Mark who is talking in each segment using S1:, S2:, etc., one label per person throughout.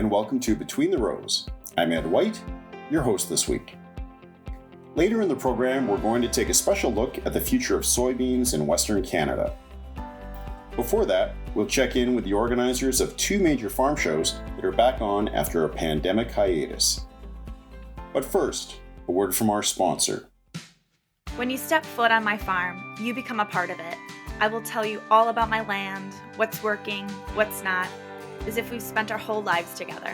S1: and welcome to Between the Rows. I'm Ed White, your host this week. Later in the program, we're going to take a special look at the future of soybeans in Western Canada. Before that, we'll check in with the organizers of two major farm shows that are back on after a pandemic hiatus. But first, a word from our sponsor.
S2: When you step foot on my farm, you become a part of it. I will tell you all about my land, what's working, what's not, as if we've spent our whole lives together.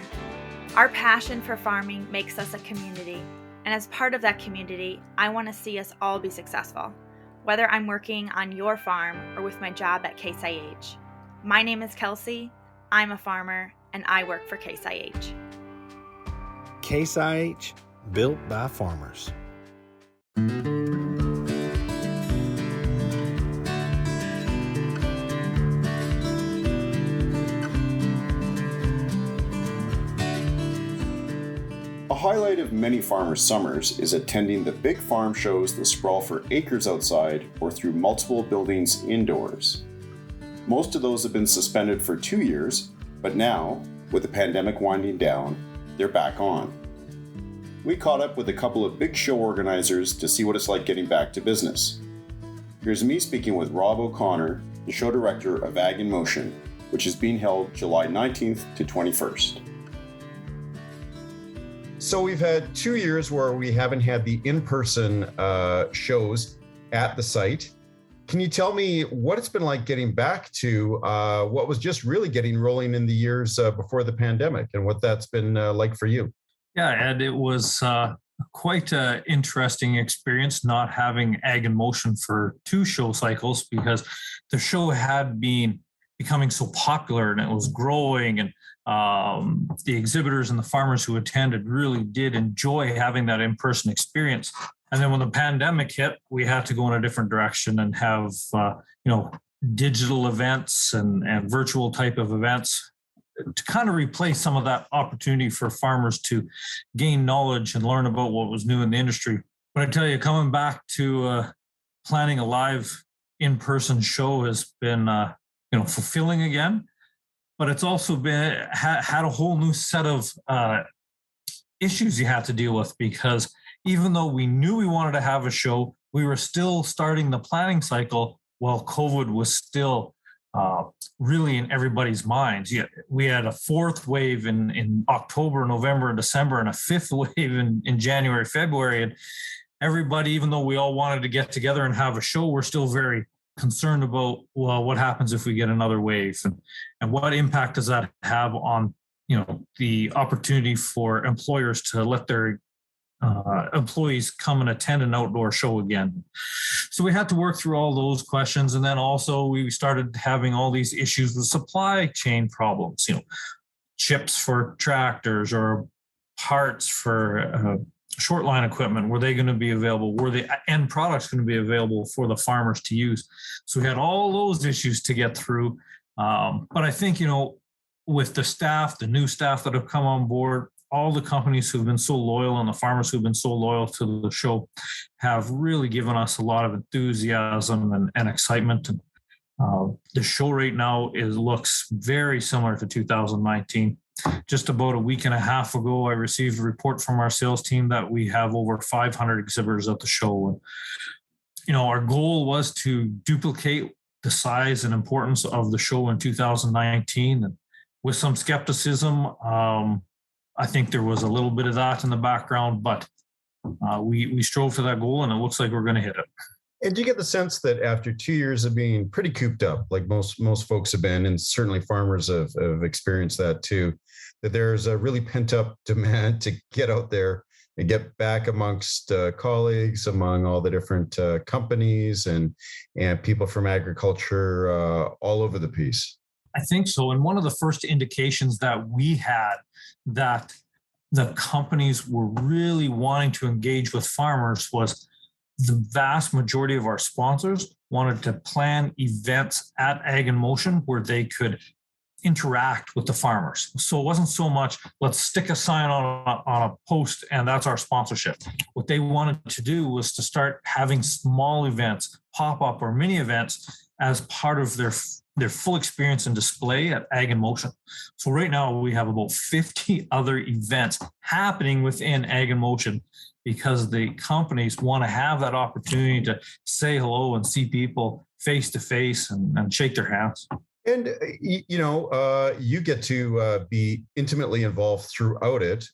S2: Our passion for farming makes us a community, and as part of that community, I want to see us all be successful, whether I'm working on your farm or with my job at Case IH. My name is Kelsey, I'm a farmer, and I work for Case IH.
S3: Case IH, built by farmers.
S1: A highlight of many farmers' summers is attending the big farm shows that sprawl for acres outside or through multiple buildings indoors. Most of those have been suspended for 2 years, but now, with the pandemic winding down, they're back on. We caught up with a couple of big show organizers to see what it's like getting back to business. Here's me speaking with Rob O'Connor, the show director of Ag in Motion, which is being held July 19th to 21st.
S4: So we've had 2 years where we haven't had the in-person shows at the site. Can you tell me what it's been like getting back to what was just really getting rolling in the years before the pandemic and what that's been like for you?
S5: Yeah, Ed, it was quite an interesting experience not having Ag in Motion for 2 show cycles because the show had been becoming so popular and it was growing, and the exhibitors and the farmers who attended really did enjoy having that in-person experience. And then when the pandemic hit, we had to go in a different direction and have digital events and virtual type of events to kind of replace some of that opportunity for farmers to gain knowledge and learn about what was new in the industry. But I tell you, coming back to planning a live in-person show has been fulfilling again. But it's also been had a whole new set of issues you have to deal with, because even though we knew we wanted to have a show, we were still starting the planning cycle while COVID was still really in everybody's minds. We had a 4th wave in October, November, and December, and a 5th wave in January, February. And everybody, even though we all wanted to get together and have a show, we're still very concerned about, well, what happens if we get another wave, and what impact does that have on the opportunity for employers to let their employees come and attend an outdoor show again. So we had to work through all those questions, and then also we started having all these issues with supply chain problems, chips for tractors or parts for short line equipment. Were they going to be available? Were the end products going to be available for the farmers to use? So we had all those issues to get through. But I think, with the staff, the new staff that have come on board, all the companies who've been so loyal and the farmers who've been so loyal to the show have really given us a lot of enthusiasm and excitement. And the show right now looks very similar to 2019. Just about a week and a half ago, I received a report from our sales team that we have over 500 exhibitors at the show. And, our goal was to duplicate the size and importance of the show in 2019. And with some skepticism, I think there was a little bit of that in the background, but we strove for that goal, and it looks like we're going to hit it.
S4: And do you get the sense that after 2 years of being pretty cooped up, like most folks have been, and certainly farmers have experienced that too, that there's a really pent-up demand to get out there and get back amongst colleagues, among all the different companies and people from agriculture all over the piece?
S5: I think so. And one of the first indications that we had that the companies were really wanting to engage with farmers was the vast majority of our sponsors wanted to plan events at Ag in Motion where they could interact with the farmers. So it wasn't so much, let's stick a sign on a post and that's our sponsorship. What they wanted to do was to start having small events, pop-up or mini events as part of their full experience and display at Ag in Motion. So right now we have about 50 other events happening within Ag in Motion because the companies want to have that opportunity to say hello and see people face to face and shake their hands.
S4: And, you get to be intimately involved throughout it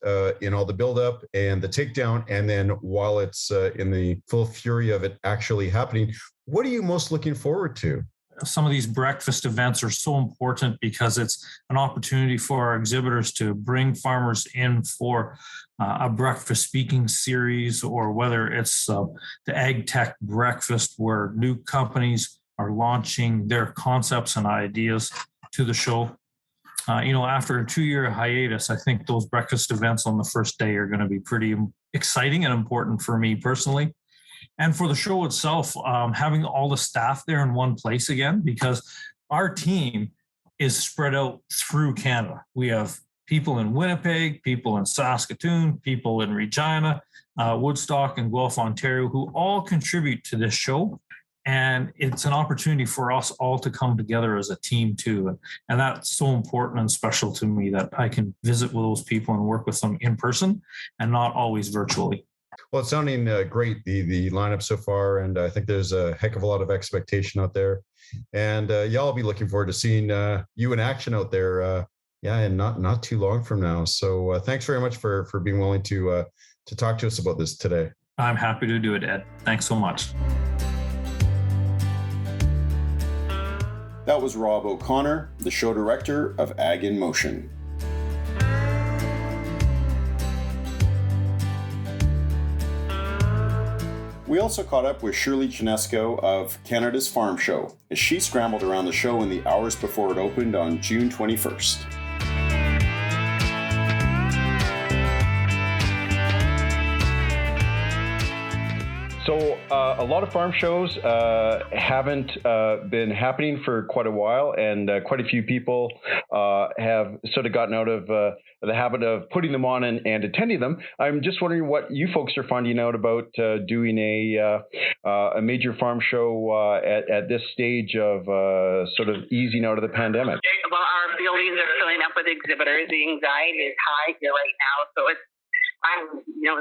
S4: in all the buildup and the takedown. And then while it's in the full fury of it actually happening, what are you most looking forward to?
S5: Some of these breakfast events are so important because it's an opportunity for our exhibitors to bring farmers in for a breakfast speaking series, or whether it's the Ag Tech Breakfast, where new companies are launching their concepts and ideas to the show. After a 2-year hiatus, I think those breakfast events on the first day are going to be pretty exciting and important for me personally. And for the show itself, having all the staff there in one place again, because our team is spread out through Canada. We have people in Winnipeg, people in Saskatoon, people in Regina, Woodstock, and Guelph, Ontario, who all contribute to this show. And it's an opportunity for us all to come together as a team too. And that's so important and special to me that I can visit with those people and work with them in person and not always virtually.
S4: Well, it's sounding great, the lineup so far, and I think there's a heck of a lot of expectation out there. And y'all will be looking forward to seeing you in action out there, and not too long from now. So thanks very much for being willing to talk to us about this today.
S5: I'm happy to do it, Ed. Thanks so much.
S1: That was Rob O'Connor, the show director of Ag in Motion. We also caught up with Shirley Chinesco of Canada's Farm Show as she scrambled around the show in the hours before it opened on June 21st.
S6: So a lot of farm shows haven't been happening for quite a while, and quite a few people have sort of gotten out of the habit of putting them on and attending them. I'm just wondering what you folks are finding out about doing a major farm show at this stage of sort of easing out of the pandemic.
S7: Well, our buildings are filling up with exhibitors. The anxiety is high here right now, so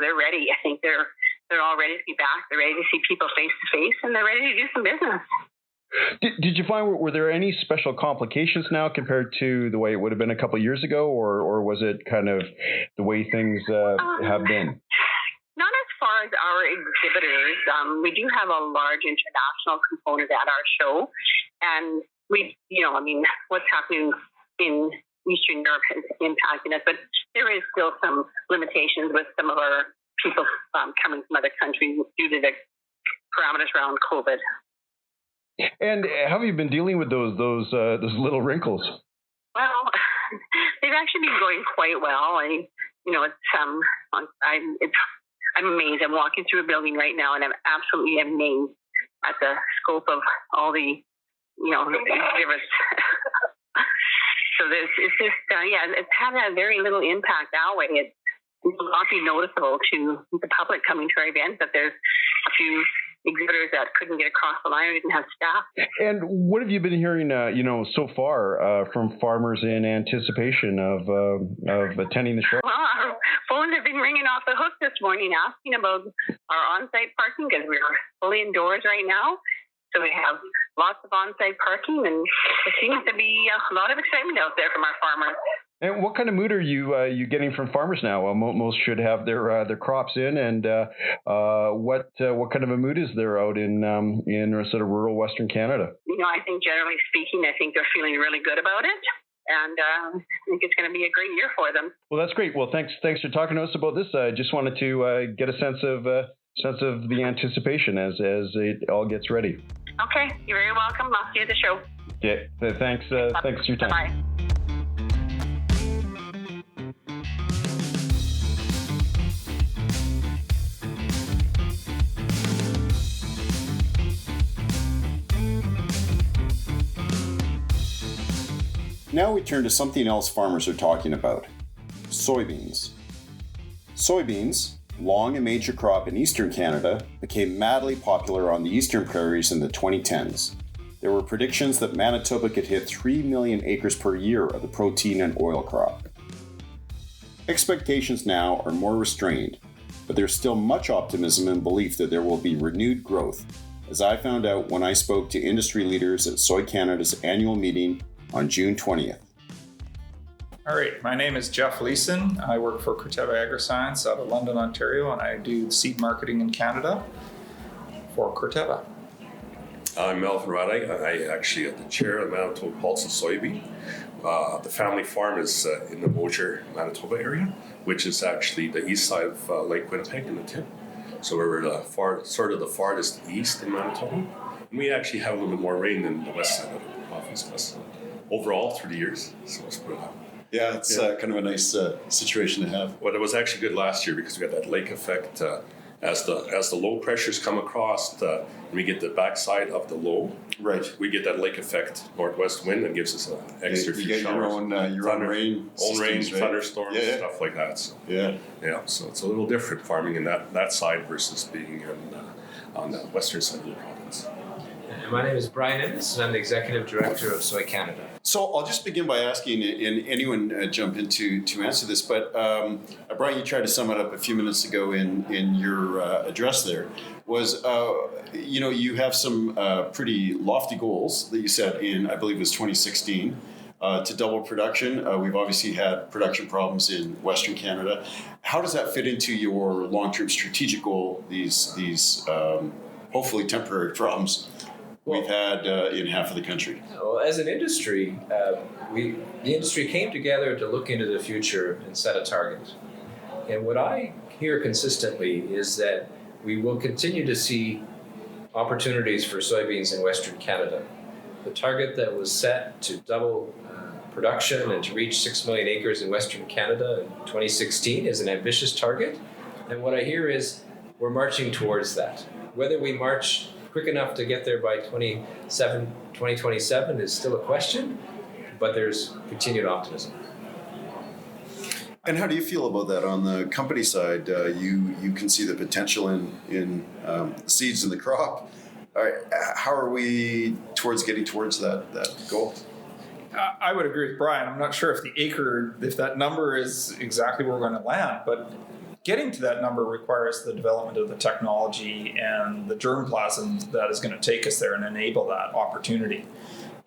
S7: they're ready. I think they're all ready to be back. They're ready to see people face to face, and they're ready to do some business.
S6: Did you find, were there any special complications now compared to the way it would have been a couple of years ago, or was it kind of the way things have been?
S7: Not as far as our exhibitors. We do have a large international component at our show, and what's happening in Eastern Europe is impacting us, but there is still some limitations with some of our people coming from other countries due to the parameters around COVID.
S6: And how have you been dealing with those little wrinkles?
S7: Well, they've actually been going quite well. I'm amazed. I'm walking through a building right now, and I'm absolutely amazed at the scope of all the exhibits. So it's had a very little impact our way. It will not be noticeable to the public coming to our events that there's a few exhibitors that couldn't get across the line or didn't have staff. And
S6: what have you been hearing, so far from farmers in anticipation of attending the show?
S7: Well, our phones have been ringing off the hook this morning asking about our on-site parking because we're fully indoors right now. So we have lots of on-site parking, and there seems to be a lot of excitement out there from our farmers.
S6: And what kind of mood are you getting from farmers now? Most should have their crops in, and what kind of a mood is there out in sort of rural Western Canada?
S7: I think generally speaking, they're feeling really good about it, and I think it's going to be a great year for them.
S6: Well, that's great. Well, thanks for talking to us about this. I just wanted to get a sense of the anticipation as it all gets ready.
S7: Okay, you're very welcome. I'll see you at the show.
S6: Yeah, thanks for your time.
S7: Bye.
S1: Now we turn to something else farmers are talking about: soybeans. Soybeans, long a major crop in eastern Canada, became madly popular on the eastern prairies in the 2010s. there were predictions that Manitoba could hit 3 million acres per year of the protein and oil crop. Expectations now are more restrained, but there's still much optimism and belief that there will be renewed growth, as I found out when I spoke to industry leaders at Soy Canada's annual meeting on June 20th.
S8: All right, my name is Jeff Leeson. I work for Corteva Agriscience out of London, Ontario, and I do seed marketing in Canada for Corteva.
S9: I'm Melvin Radde. I actually am the chair of Manitoba Pulse and Soybean. The family farm is in the Mosier, Manitoba area, which is actually the east side of Lake Winnipeg in the tip. So we're the farthest east in Manitoba. And we actually have a little bit more rain than the west side of the province overall through the years. So let's put it out.
S1: Yeah, it's kind of a nice situation to have.
S9: Well, it was actually good last year because we got that lake effect. As the low pressures come across, and we get the backside of the low. Right. We get that lake effect, northwest wind, that gives us an extra few showers.
S1: Your own rain systems,
S9: rain,
S1: right?
S9: thunderstorms, stuff like that. So, so it's a little different farming in that side versus being on the western side of the province.
S10: And my name is Brian Ennis, and I'm the Executive Director of Soy Canada.
S1: So I'll just begin by asking, and anyone jump in to answer this, but Brian, you tried to sum it up a few minutes ago in your address there, was, you have some pretty lofty goals that you set in, I believe it was 2016, to double production. We've obviously had production problems in Western Canada. How does that fit into your long-term strategic goal, these hopefully temporary problems we've had in half of the country?
S10: Well, as an industry, the industry came together to look into the future and set a target. And what I hear consistently is that we will continue to see opportunities for soybeans in Western Canada. The target that was set to double production and to reach 6 million acres in Western Canada in 2016 is an ambitious target. And what I hear is we're marching towards that. Whether we march quick enough to get there by 2027 is still a question, but there's continued optimism.
S1: And how do you feel about that on the company side? You can see the potential in seeds in the crop. All right, how are we getting towards that goal?
S8: I would agree with Brian. I'm not sure if that number is exactly where we're going to land, but getting to that number requires the development of the technology and the germplasm that is going to take us there and enable that opportunity.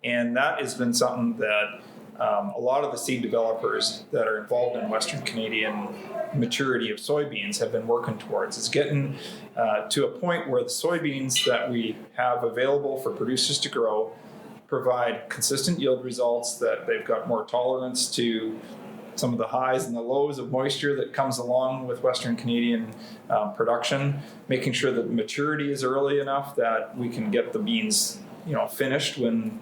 S8: And that has been something that a lot of the seed developers that are involved in Western Canadian maturity of soybeans have been working towards, is getting to a point where the soybeans that we have available for producers to grow provide consistent yield results, that they've got more tolerance to some of the highs and the lows of moisture that comes along with Western Canadian production, making sure that maturity is early enough that we can get the beans finished when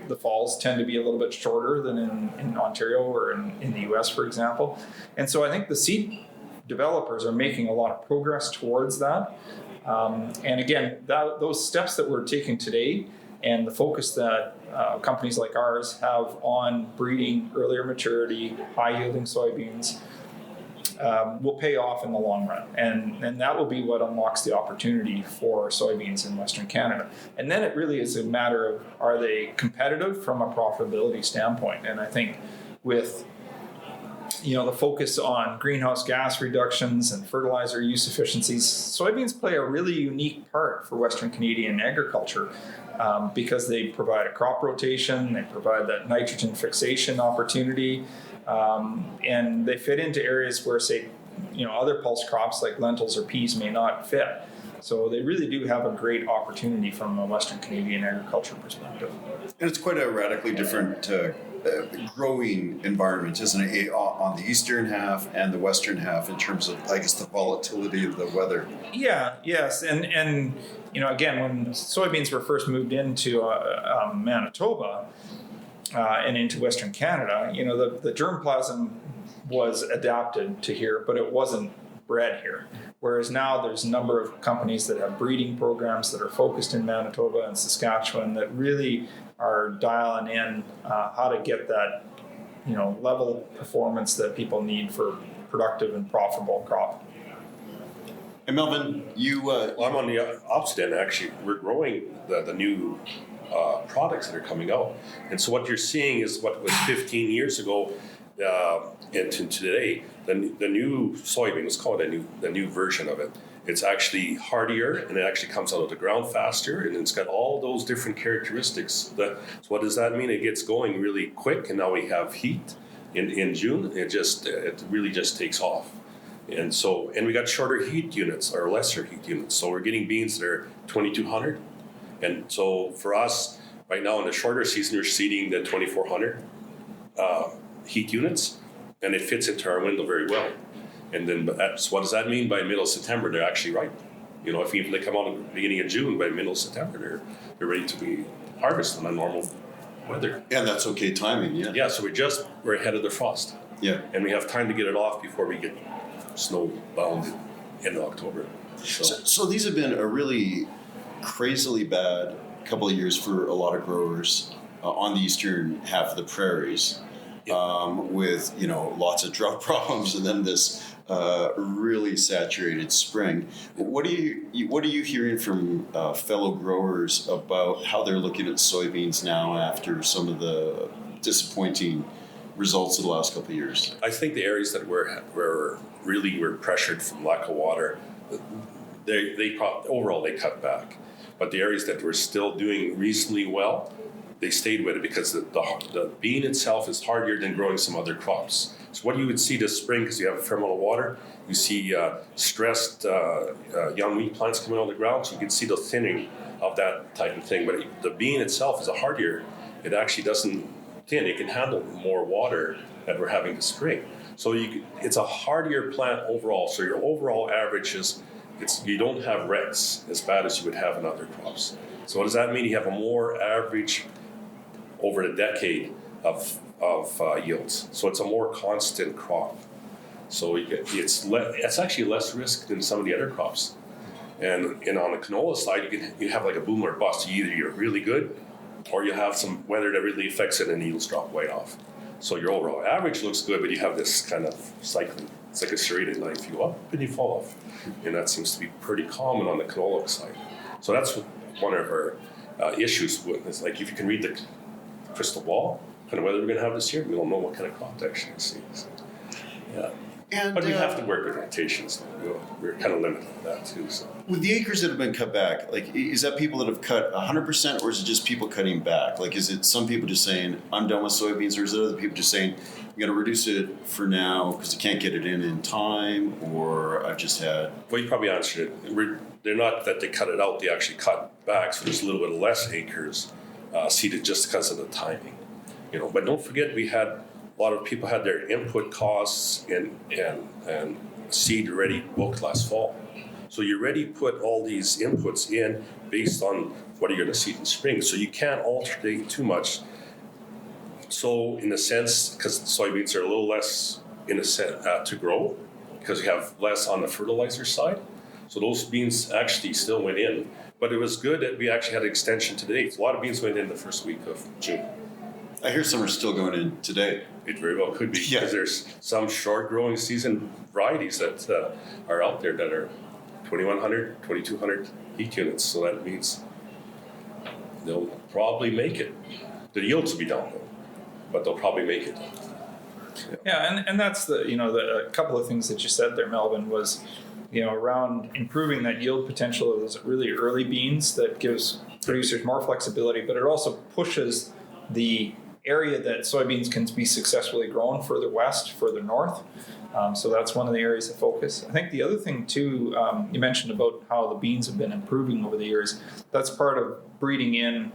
S8: the falls tend to be a little bit shorter than in Ontario or in the US, for example. And so I think the seed developers are making a lot of progress towards that. And again, those steps that we're taking today and the focus that companies like ours have on breeding earlier maturity, high-yielding soybeans will pay off in the long run. And that will be what unlocks the opportunity for soybeans in Western Canada. And then it really is a matter of, are they competitive from a profitability standpoint? And I think with the focus on greenhouse gas reductions and fertilizer use efficiencies, soybeans play a really unique part for Western Canadian agriculture because they provide a crop rotation, they provide that nitrogen fixation opportunity, and they fit into areas where, say, other pulse crops like lentils or peas may not fit. So they really do have a great opportunity from a Western Canadian agriculture perspective.
S1: And it's quite a radically different growing environment, isn't it, on the eastern half and the western half in terms of, I guess, the volatility of the weather?
S8: Yes. And again, when soybeans were first moved into Manitoba and into Western Canada, the germplasm was adapted to here, but it wasn't bred here. Whereas now there's a number of companies that have breeding programs that are focused in Manitoba and Saskatchewan that really are dialing in how to get that, level performance that people need for productive and profitable crop.
S1: And Melvin,
S9: I'm on the opposite end, actually. We're growing the new products that are coming out. And so what you're seeing is what was 15 years ago and to today, the new soybean, let's call it the new version of it. It's actually hardier, and it actually comes out of the ground faster, and it's got all those different characteristics. So what does that mean? It gets going really quick, and now we have heat in June. It really just takes off. And we got shorter heat units or lesser heat units. So we're getting beans that are 2,200. And so for us, right now in the shorter season, we're seeding the 2,400 heat units, and it fits into our window very well. And then, what does that mean? By middle of September, they're actually ripe. If they come out in the beginning of June, by middle of September, they're ready to be harvested on normal weather.
S1: And that's okay timing, yeah.
S9: Yeah, so we're ahead of the frost.
S1: Yeah.
S9: And we have time to get it off before we get snow bound in October.
S1: So these have been a really crazily bad couple of years for a lot of growers on the eastern half of the prairies. With lots of drought problems, and then this really saturated spring. What are you hearing from fellow growers about how they're looking at soybeans now after some of the disappointing results of the last couple of years?
S9: I think the areas that were pressured from lack of water, they overall they cut back, but the areas that were still doing reasonably well, they stayed with it because the bean itself is hardier than growing some other crops. So what you would see this spring, because you have a fair amount of water, you see stressed young wheat plants coming out of the ground, so you can see the thinning of that type of thing. But the bean itself is a hardier. It actually doesn't thin. It can handle more water that we're having this spring. So it's a hardier plant overall. So your overall average is you don't have wrecks as bad as you would have in other crops. So what does that mean? You have a more average over the decade of yields. So it's a more constant crop. So it's actually less risk than some of the other crops. And on the canola side, you have like a boom or bust. Either you're really good, or you have some weather that really affects it and the yields drop way off. So your overall average looks good, but you have this kind of cycling. It's like a serrated line. You go up and you fall off. And that seems to be pretty common on the canola side. So that's one of our issues with it's like if you can read the crystal ball, kind of weather we're going to have this year, we don't know what kind of crop to actually see. So, yeah. But we have to work with rotations. We're kind of limited on that too. So.
S1: With the acres that have been cut back, like, is that people that have cut 100%, or is it just people cutting back? Like, is it some people just saying, I'm done with soybeans, or is it other people just saying, I'm going to reduce it for now because I can't get it in time, or I've just had...
S9: Well, you probably answered it. They're not that they cut it out, they actually cut back, so there's a little bit less acres seeded just because of the timing. But don't forget, a lot of people had their input costs and seed already booked last fall. So you already put all these inputs in based on what you're going to seed in spring. So you can't alternate too much. So in a sense, because soybeans are a little less in a sense to grow, because you have less on the fertilizer side. So those beans actually still went in. But it was good that we actually had an extension today. A lot of beans went in the first week of June.
S1: I hear some are still going in today.
S9: It very well could be, because there's some short growing season varieties that are out there that are 2,100, 2,200 heat units. So that means they'll probably make it. The yields will be down though, but they'll probably make it.
S8: Yeah, and that's the couple of things that you said there, Melvin, was around improving that yield potential of those really early beans that gives producers more flexibility, but it also pushes the area that soybeans can be successfully grown further west, further north. So that's one of the areas of focus. I think the other thing too, you mentioned about how the beans have been improving over the years. That's part of breeding in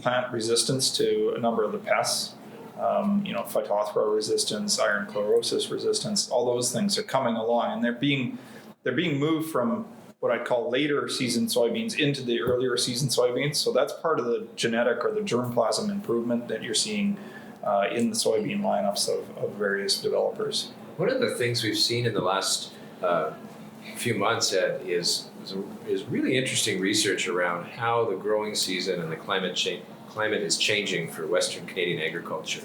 S8: plant resistance to a number of the pests. Phytophthora resistance, iron chlorosis resistance, all those things are coming along, and they're being moved from what I'd call later season soybeans into the earlier season soybeans. So that's part of the genetic or the germplasm improvement that you're seeing in the soybean lineups of various developers.
S10: One of the things we've seen in the last few months, Ed, is really interesting research around how the growing season and the climate is changing for Western Canadian agriculture.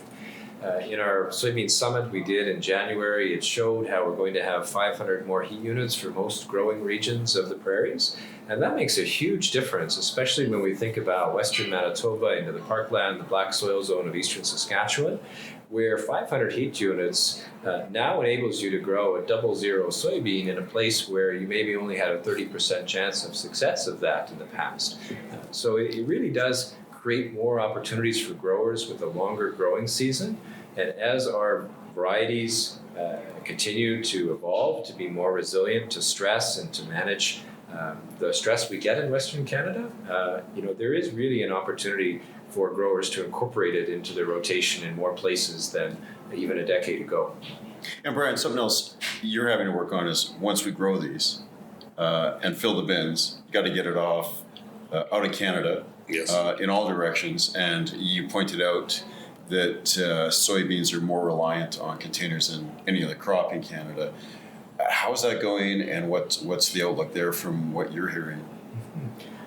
S10: In our soybean summit we did in January, it showed how we're going to have 500 more heat units for most growing regions of the prairies. And that makes a huge difference, especially when we think about western Manitoba into the parkland, the black soil zone of eastern Saskatchewan, where 500 heat units now enables you to grow a double zero soybean in a place where you maybe only had a 30% chance of success of that in the past. So it really does create more opportunities for growers with a longer growing season. And as our varieties continue to evolve to be more resilient to stress and to manage the stress we get in Western Canada, there is really an opportunity for growers to incorporate it into their rotation in more places than even a decade ago.
S1: And Brian, something else you're having to work on is once we grow these and fill the bins, you got to get it off out of Canada.
S9: Yes.
S1: In all directions, and you pointed out that soybeans are more reliant on containers than any other crop in Canada. How's that going, and what's the outlook there from what you're hearing?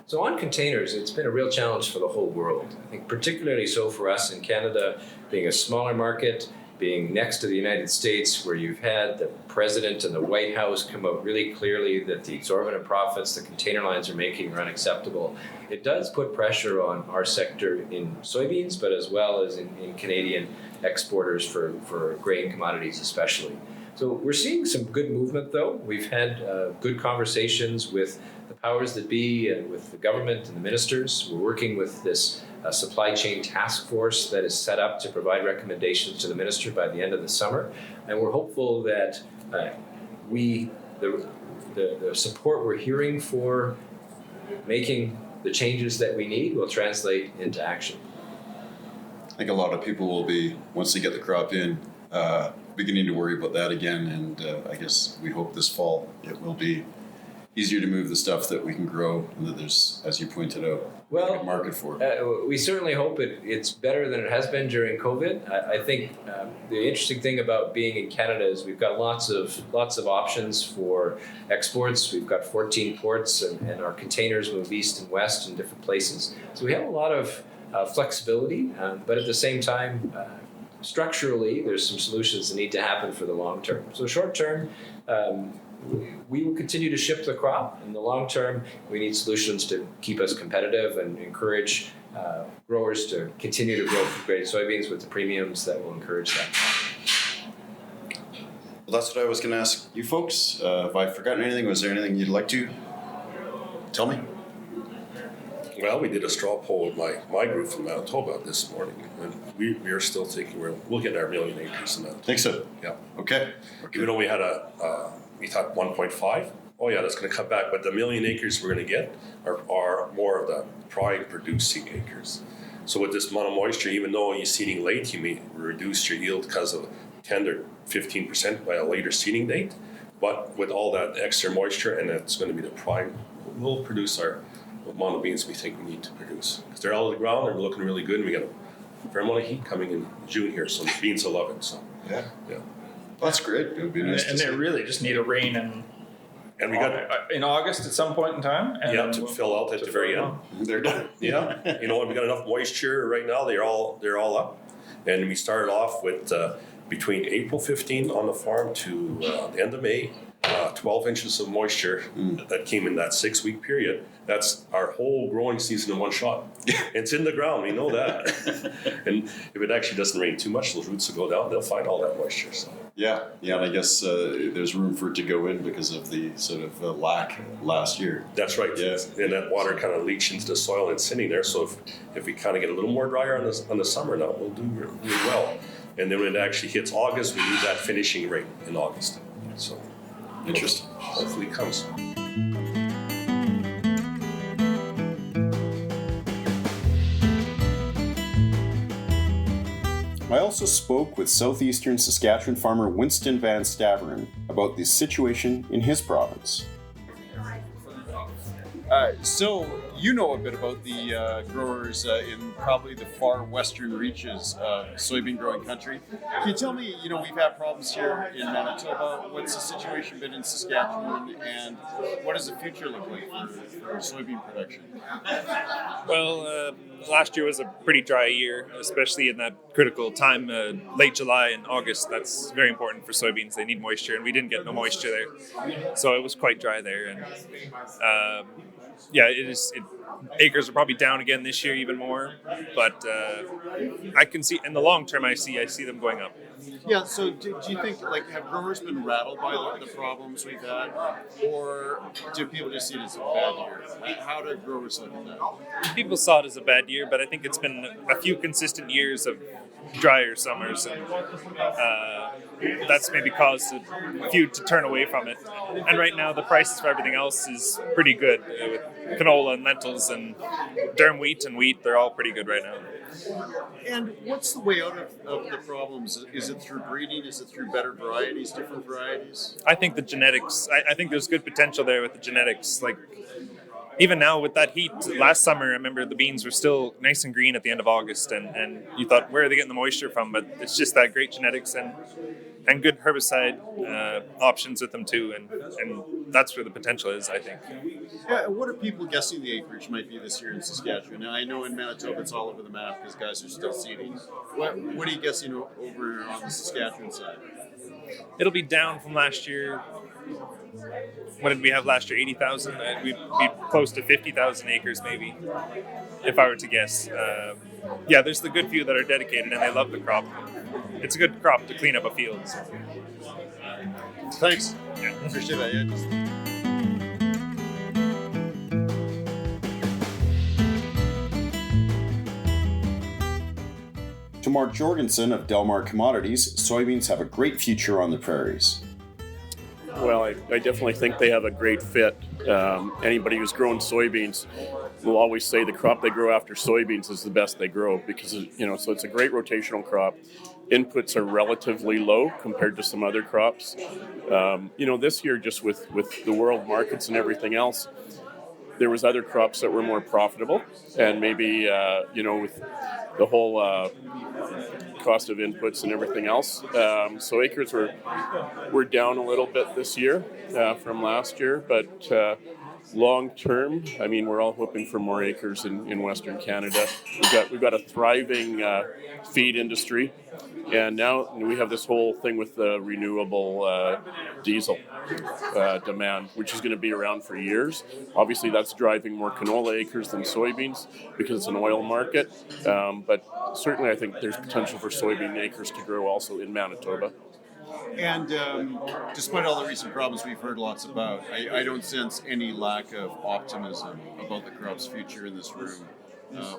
S10: So on containers, it's been a real challenge for the whole world. I think particularly so for us in Canada, being a smaller market, being next to the United States, where you've had the President and the White House come out really clearly that the exorbitant profits the container lines are making are unacceptable. It does put pressure on our sector in soybeans, but as well as in Canadian exporters for grain commodities especially. So we're seeing some good movement though. We've had good conversations with the powers that be and with the government and the ministers. We're working with this supply chain task force that is set up to provide recommendations to the minister by the end of the summer. And we're hopeful that the support we're hearing for making the changes that we need will translate into action.
S1: I think a lot of people will be, once they get the crop in, beginning to worry about that again. And I guess we hope this fall it will be easier to move the stuff that we can grow and that there's, as you pointed out, a good market for.
S10: We certainly hope it's better than it has been during COVID. I think the interesting thing about being in Canada is we've got lots of options for exports. We've got 14 ports and our containers move east and west in different places. So we have a lot of flexibility, but at the same time, structurally, there's some solutions that need to happen for the long term. So short term, we will continue to ship the crop. In the long term, we need solutions to keep us competitive and encourage growers to continue to grow food-grade soybeans with the premiums that will encourage that.
S1: Well, that's what I was going to ask you folks. Have I forgotten anything? Was there anything you'd like to tell me?
S9: Well, we did a straw poll with my group from Manitoba this morning, and we are still thinking we'll get our 1 million acres in Manitoba.
S1: Think so?
S9: Yeah.
S1: Okay.
S9: Even though we had we thought 1.5. Oh yeah, that's going to come back. But the 1 million acres we're going to get are more of the prime producing acres. So with this amount of moisture, even though you're seeding late, you may reduce your yield because of 10 to 15% by a later seeding date. But with all that extra moisture, and it's going to be the prime, we'll produce our amount of beans we think we need to produce. Because they're out of the ground, they're looking really good, and we got a fair amount of heat coming in June here, so the beans will love it. So yeah.
S1: Well, that's great. It would be nice
S8: and
S1: to
S8: they
S1: see.
S8: really just need a rain
S9: and we got
S8: in August at some point in time. And
S9: to fill out at the very end.
S1: They're done.
S9: Yeah, we got enough moisture right now. They're all up, and we started off with between April 15 on the farm to the end of May. 12 inches of moisture that came in that 6-week period. That's our whole growing season in one shot. It's in the ground, we know that. And if it actually doesn't rain too much, those roots will go down, they'll find all that moisture. So.
S1: Yeah, and I guess there's room for it to go in because of the sort of lack last year.
S9: That's right.
S1: Yeah.
S9: And that water kind of leached into the soil and it's sitting there. So if we kind of get a little more drier on the summer now, we'll do really well. And then when it actually hits August, we need that finishing rate in August. So.
S1: Interesting.
S9: Hopefully it comes.
S1: I also spoke with southeastern Saskatchewan farmer Winston Van Staveren about the situation in his province.
S11: So
S1: you know a bit about the growers in probably the far western reaches of soybean growing country. Can you tell me, we've had problems here in Manitoba. What's the situation been in Saskatchewan, and what does the future look like for soybean production?
S11: Well, last year was a pretty dry year, especially in that critical time, late July and August. That's very important for soybeans. They need moisture, and we didn't get no moisture there. So it was quite dry there. And acres are probably down again this year even more. But I can see, in the long term, I see them going up.
S1: Yeah, so do you think, have growers been rattled by the problems we've had, or do people just see it as a bad year? How do growers look at that?
S11: People saw it as a bad year, but I think it's been a few consistent years of drier summers, and that's maybe caused a few to turn away from it. And right now, the prices for everything else is pretty good, with canola and lentils and durum wheat and wheat. They're all pretty good right now.
S1: And what's the way out of the problems? Is it through breeding? Is it through better varieties, different varieties?
S11: I think the genetics, I think there's good potential there with the genetics. Even now with that heat, last summer, I remember the beans were still nice and green at the end of August, and you thought, where are they getting the moisture from? But it's just that great genetics and good herbicide options with them too, and that's where the potential is, I think.
S1: Yeah, what are people guessing the acreage might be this year in Saskatchewan? Now, I know in Manitoba it's all over the map because guys are still seeding. What are you guessing over on the Saskatchewan side?
S11: It'll be down from last year. What did we have last year? 80,000? We'd be close to 50,000 acres maybe, if I were to guess. There's the good few that are dedicated and they love the crop. It's a good crop to clean up a field. So.
S1: Thanks.
S11: Yeah.
S1: Appreciate that. Yeah. To Mark Jorgensen of Delmar Commodities, soybeans have a great future on the prairies.
S12: Well, I definitely think they have a great fit. Anybody who's grown soybeans will always say the crop they grow after soybeans is the best they grow because, so it's a great rotational crop. Inputs are relatively low compared to some other crops. This year, just with the world markets and everything else, there was other crops that were more profitable, and maybe, with the whole cost of inputs and everything else. So acres were down a little bit this year from last year, but long term, we're all hoping for more acres in Western Canada. We've got a thriving feed industry, and now we have this whole thing with the renewable diesel demand, which is going to be around for years. Obviously, that's driving more canola acres than soybeans because it's an oil market, but certainly I think there's potential for soybean acres to grow also in Manitoba.
S1: And despite all the recent problems we've heard lots about, I don't sense any lack of optimism about the crop's future in this room,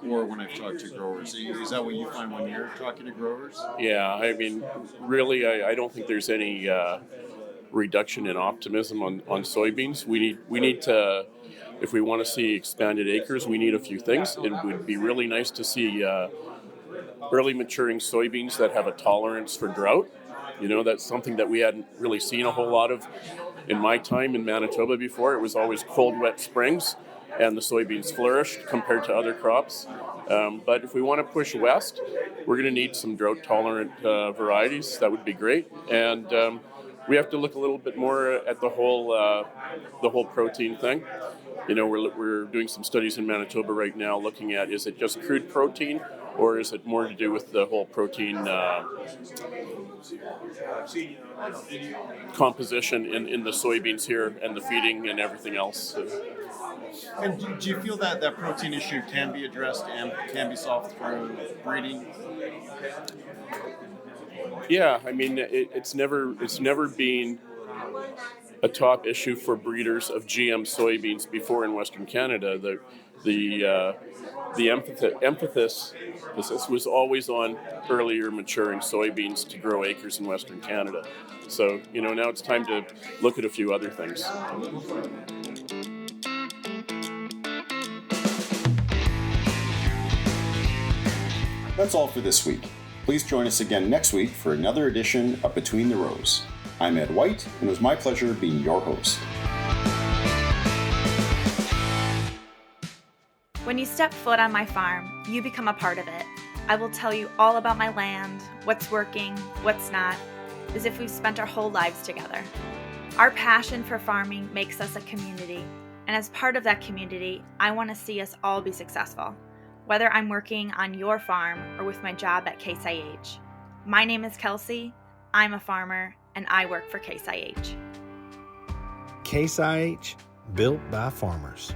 S1: or when I've talked to growers. Is that what you find when you're talking to growers?
S12: Yeah, really, I don't think there's any reduction in optimism on soybeans. We need to, if we want to see expanded acres, we need a few things. It would be really nice to see early maturing soybeans that have a tolerance for drought. That's something that we hadn't really seen a whole lot of in my time in Manitoba before. It was always cold, wet springs, and the soybeans flourished compared to other crops. But if we want to push west, we're going to need some drought-tolerant varieties. That would be great. And we have to look a little bit more at the whole protein thing. We're doing some studies in Manitoba right now looking at, is it just crude protein, or is it more to do with the whole protein composition in the soybeans here and the feeding and everything else?
S1: And do you feel that protein issue can be addressed and can be solved through breeding?
S12: Yeah, it's never been a top issue for breeders of GM soybeans before in Western Canada. The emphasis was always on earlier maturing soybeans to grow acres in Western Canada. So, now it's time to look at a few other things.
S1: That's all for this week. Please join us again next week for another edition of Between the Rows. I'm Ed White, and it was my pleasure being your host.
S2: When you step foot on my farm, you become a part of it. I will tell you all about my land, what's working, what's not, as if we've spent our whole lives together. Our passion for farming makes us a community, and as part of that community, I want to see us all be successful, whether I'm working on your farm or with my job at Case IH. My name is Kelsey, I'm a farmer, and I work for Case IH.
S3: Case IH, built by farmers.